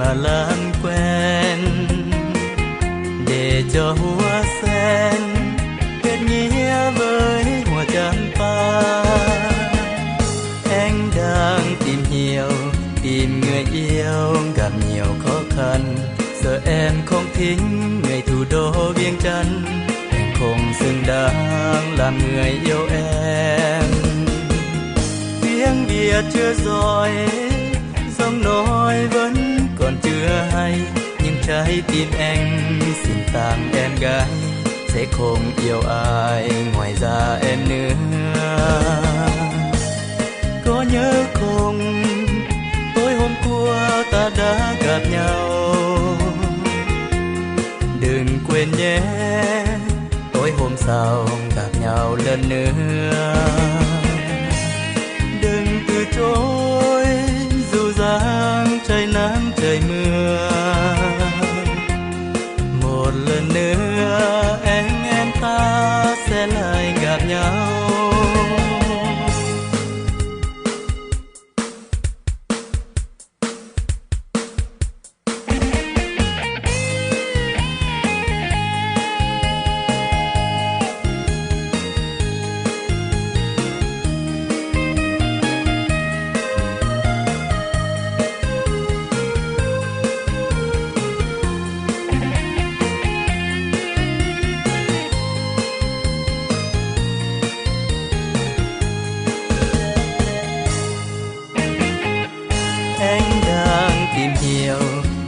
mà làm quen, để cho hoa sen kết nghĩa với hoa champa. Anh đang tìm người yêu, gặp nhiều khó khăn, giờ em không thích người thủ đô Viêng Chăn. Anh không xứng đáng làm người yêu em. Tiếng Việt chưa giỏi, giọng nói vẫn còn chưa hay, nhưng trái tim anh xin tặng em gái, sẽ không yêu ai ngoài ra em nữa. Có nhớ không, tối hôm qua ta đã gặp nhau. Đừng quên nhé, tối hôm sau gặp nhau lần nữa. Đừng từ chối dù rằng trời nắng trời mưa. Một lần nữa em ta sẽ lại gặp nhau.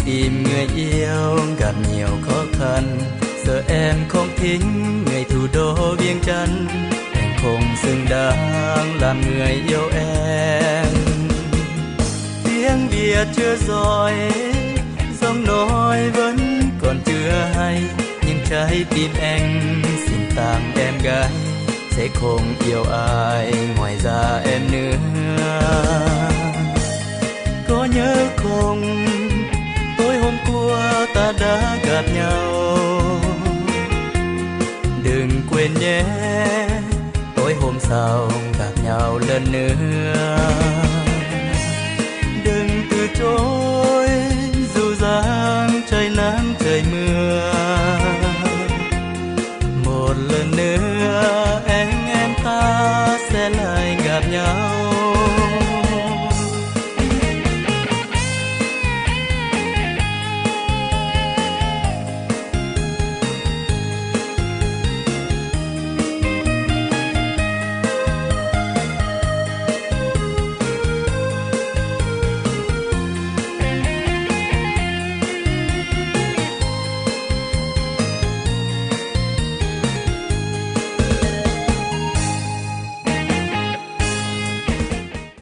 Tìm người yêu gặp nhiều khó khăn, giờ em không thích người thủ đô Viêng Chăn. Anh không xứng đáng làm người yêu em. Tiếng Việt chưa giỏi, giọng nói vẫn còn chưa hay, nhưng trái tim anh xin tặng em gái, sẽ không yêu ai ngoài ra em nữa. Có nhớ không, tối hôm qua ta đã gặp nhau. Đừng quên nhé, tối hôm sau gặp nhau lần nữa. Đừng từ chối